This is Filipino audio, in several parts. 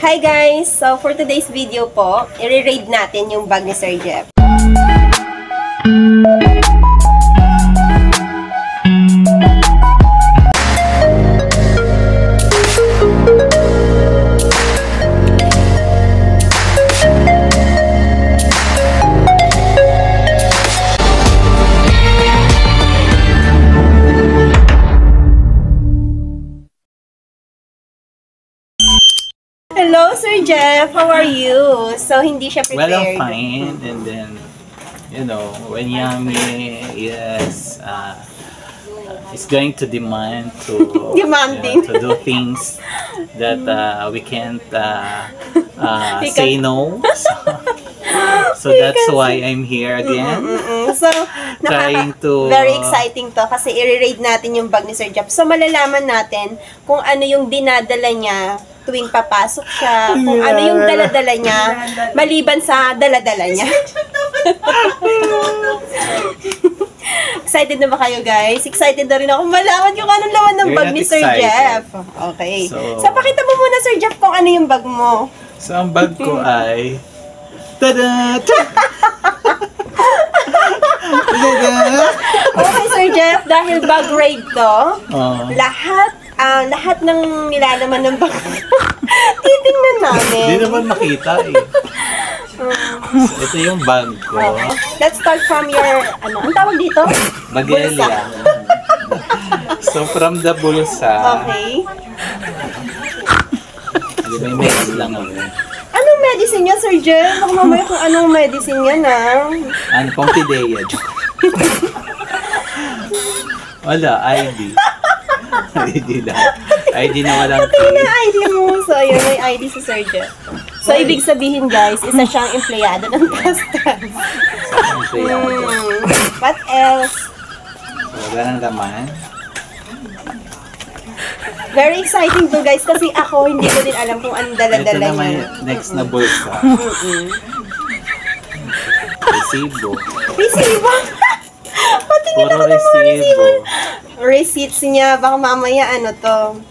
Hi guys! So for today's video po, i-raid natin yung bag ni Sir Jeff. Hello, Sir Jeff. How are you? So, hindi siya prepared. Well, I'm fine. And then, you know, when Yummy is going to demand to, Demanding. to do things that we can't say no. So that's why I'm here again. So, Trying to... very exciting to kasi i-raid natin yung bag ni Sir Jeff. So, malalaman natin kung ano yung dinadala niya tuwing papasok siya, kung ano yung dala-dala niya, maliban sa dala-dala niya. Excited na ba kayo, guys? Excited na rin ako malaman kung anong laman ng bag ni Sir Jeff. Okay. So, pakita mo muna, Sir Jeff, kung ano yung bag mo. So, ang bag ko ay... Tada! Okay, Sir Jeff, dahil bag raid to, lahat ng nilalaman ng bag titingnan namin. Hindi naman makita eh. So, ito yung bag ko. Okay. Let's start from your, ang tawag dito? Bagelya. So, from the bulsa. Okay. May mess lang ako. Anong medicine niya, Sir Jeff? Baka mamaya kung anong medicine niya na. Ano, Pompideya. Wala, ID. ID lang. ID na walang Ito yung ID mo. So, ayun, may ID si Sir Jeff. So, ibig sabihin, guys, isa siyang empleyado ng Tastas. What else? Wala nang laman. Very exciting to, guys, kasi ako, hindi ko din alam kung anong dala-dala niya. Ito naman next na bulsa. Resibo. Resibo? Patingin ako ng mga resibo. Receipts niya, baka mamaya ano to.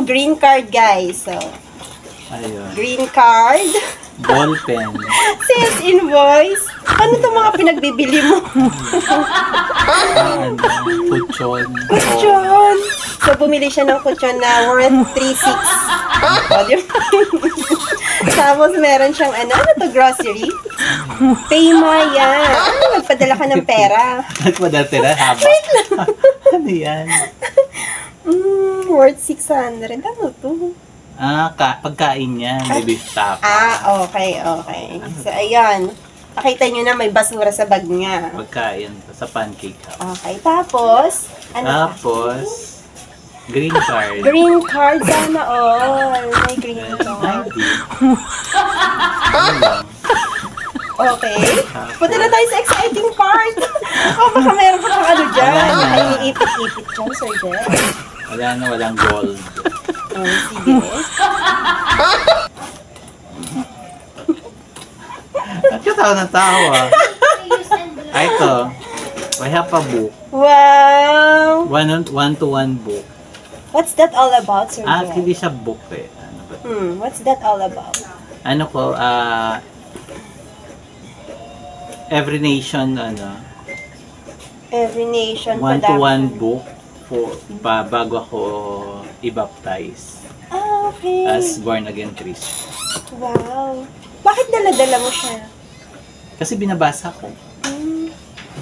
Green card, guys. So, ayun. green card. Ballpen. Sales invoice. Ano itong mga pinagbibili mo? Kutsyon. Kutsyon. So, bumili siya ng kutsyon na worth 3,600. Tapos, meron siyang ano to, grocery? Paymaya. Nagpadala ka ng pera. Nagpadala pera? Haba. Wait lang. Ano yan? Worth 600. Ano to? Pagkain yan. Baby tapa. Okay. So, ayan. Pakita nyo na may basura sa bag niya. Pagkain sa pancake house. Okay, tapos, green card. Green card, sana all. May green card. Okay. Punta na tayo sa exciting part. Baka meron pa kang ano dyan. Ay, iipit-ipit dyan, Sir Jeff. Walang gold. Sige. At yung tao ng tawa. Ito. I have a book. Wow! One-to-one book. What's that all about, Sir Jeff? Hindi siya book eh. What's that all about? Ano ko, Every Nation, Every Nation one-to-one book bago ako i-baptize. Okay. As born again Christian. Wow. Bakit dala-dala mo siya? Kasi binabasa ko.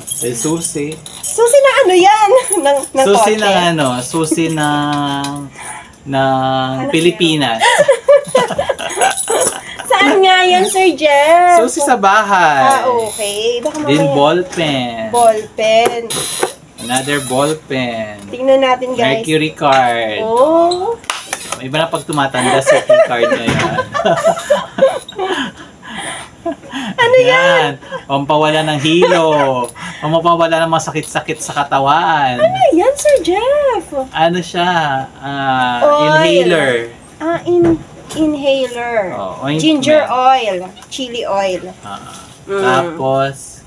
Susi. Susi na ano yan? ng Susi kotse? Susi ng Pilipinas. Saan nga yan, Sir Jeff? Susi sa bahay. Okay. Baka mamaya. Din ballpen. Ballpen. Another ballpen. Tingnan natin, guys. Mercury card. Oh. Iba na pag tumatanda, second card na yan. Ano yan? Pampawala ng hilo. Pampawala ng mga sakit-sakit sa katawan. Ano yan, Sir Jeff? Ano siya? Oil. Inhaler. Inhaler. Ginger oil. Chili oil. Tapos,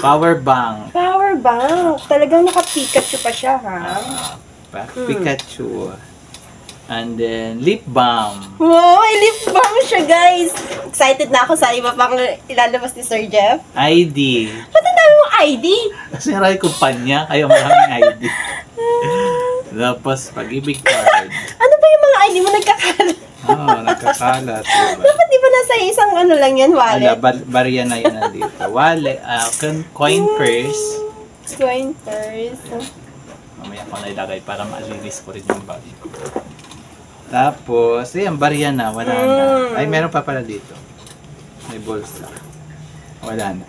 power bank. Power bank. Talagang naka-Pikachu pa siya, ha? Pikachu. And then, lip balm. Wow, may lip balm siya, guys. Excited na ako sa iba pang ilalabas ni Sir Jeff. ID. Ba't ang dami mong ID? Kasi maraming kumpanya, kaya maraming ID. Tapos, pag-ibig card. Ano ba yung mga ID mo nagkakalat? Oo, nagkakalat. Diba? Dapat di ba nasa isang ano lang yan, wallet? Barya na yun nandito. Wallet, coin purse. Coin purse. Mamaya ko na ilagay para malinis ko rin yung bag. Tapos, ayan, barya na. Wala na. Ay, meron pa pala dito. May bolsa. Wala na.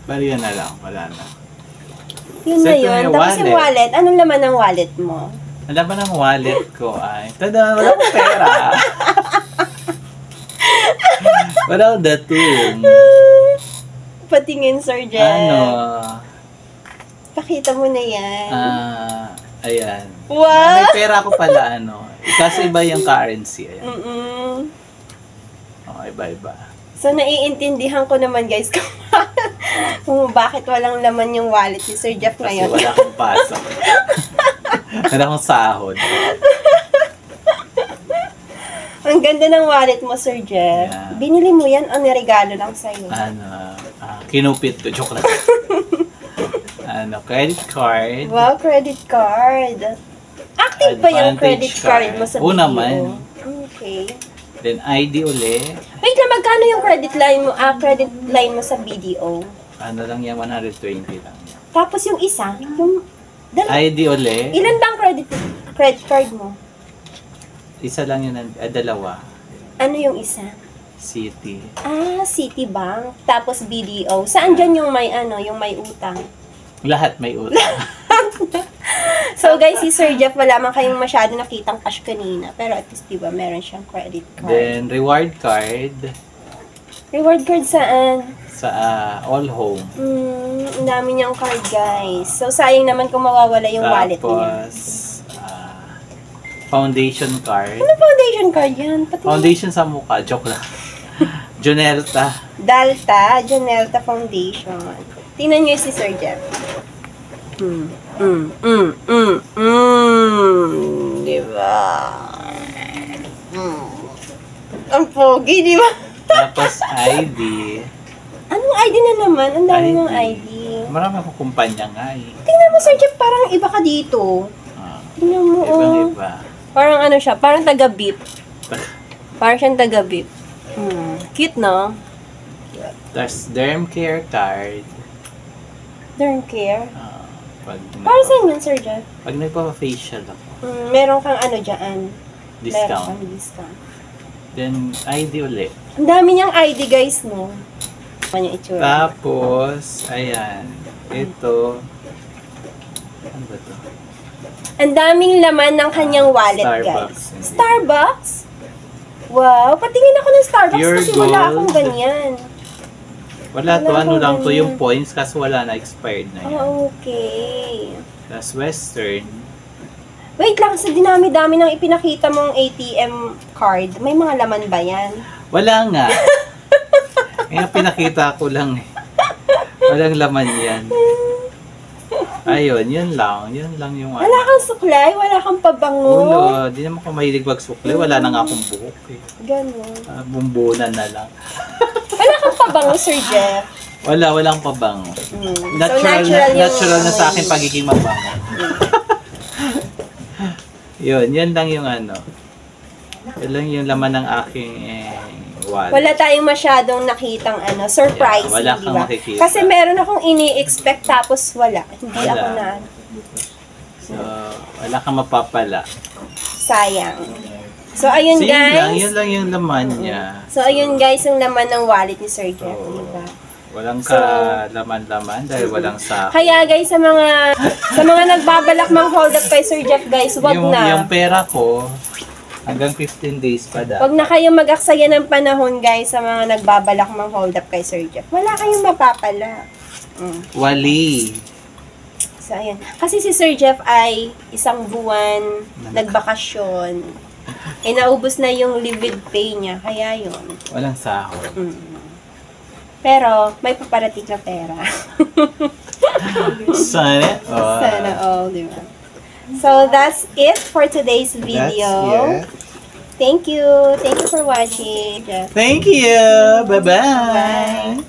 Barya na lang. Wala na. Yun na yun. Tapos yung wallet. Anong laman ng wallet mo? Ang laman ng wallet ko ay, tada, wala akong pera. Wala akong dating. Patingin, Sir Jeff. Ano? Pakita mo na yan. Ayan. What? May pera ko pala, ano. Kasi iba yung currency. Ayan. Oh, iba-iba. So, naiintindihan ko naman, guys, kung bakit walang laman yung wallet ni Sir Jeff ngayon. Kasi wala akong pasok. Wala akong sahod. Ang ganda ng wallet mo, Sir Jeff. Yeah. Binili mo yan o niregalo lang sa'yo? Kinupit ko. Joke lang. Credit card. Wow, credit card. Active ba yung credit card mo sa BDO? Oo naman. Okay. Then ID uli. Wait lang, magkano yung credit line mo sa BDO? Ano lang yan, 120 lang. Tapos yung isa, yung ID uli. ilan bang credit card mo? Isa lang yun, dalawa. Ano yung isa? City. Citibank. Tapos BDO. Saan dyan yung may utang? Lahat may utang. So guys, si Sir Jeff, wala man kayong masyado nakitang cash kanina. Pero at least, diba, meron siyang credit card. Then, reward card. Reward card saan? Sa All Home. Ang dami niyang card, guys. So, sayang naman kung mawawala yung wallet niya. Tapos, foundation card. Ano foundation card yan? Foundation sa mukha. Joke lang. Junelta. Junelta Foundation. Tingnan niyo si Sir Jeff. Diba? Ang pogi, diba? Tapos ID. Anong ID na naman? Ang dami ng ID. Marami akong kumpanya nga eh. Tingnan mo, Sir Jeff, parang iba ka dito. Tingnan mo, Ibang-iba. Parang ano siya, parang taga-beep. Parang siyang taga-beep. Cute, no? Tapos Derm Care card. Derm Care? Para saan yun, Sir Jeff? Pag nagpa-facial ako. Meron kang ano dyan? Discount. Meron kang discount. Then, ID ulit. Ang dami niyang ID, guys, no? Ano yung itsura? Tapos, ayan. Ito. Ano ba ito? Ang daming laman ng kanyang wallet, Starbucks, guys. Starbucks? Wow, patingin ako ng Starbucks Pure kasi wala gold. akong ganyan. Wala to, ano lang to yung points kasi wala na, expired na yan. Okay. Tapos Western. Wait lang, sa dinami-dami ng ipinakita mong ATM card, may mga laman ba yan? Wala nga. Kaya pinakita ko lang eh. Walang laman yan. Ayun, yun lang. Yun lang yung Wala kang suklay? Wala kang pabango? Ulo, di naman ko mahilig magsuklay. Wala na nga akong buhok eh. Ganon. Bumbunan na lang. Wala kang pabango, Sir Jeff? Walang pabango. Natural Na sa akin pagiging mabango. Yun lang yung ano. Yun lang yung laman ng aking wallet. Wala tayong masyadong nakitang surprise, wala kang diba? makikita. Kasi meron akong ini-expect tapos wala. Hindi Wala. ako na. So, wala kang mapapala. Sayang. So, ayun So, guys. yun lang yung laman niya. So, ayun guys, yung laman ng wallet ni Sir Jeff, Oo. diba? Walang ka-laman-laman dahil walang sa... Kaya guys, sa mga nagbabalak mang hold up kay Sir Jeff, guys, wag na. Yung pera ko, hanggang 15 days pa dapat. Wag na kayong mag-aksaya ng panahon, guys, sa mga nagbabalak mang hold up kay Sir Jeff. Wala kayong mapapala. Wali. So, ayun. Kasi si Sir Jeff ay isang buwan nagbakasyon. Naubos na yung livid pay niya. Kaya yun. Walang sahod. Pero, may paparating na pera. Sana all. Sana all, di ba? So, that's it for today's video. That's it. Thank you. Thank you for watching. Thank you. Bye-bye. Bye.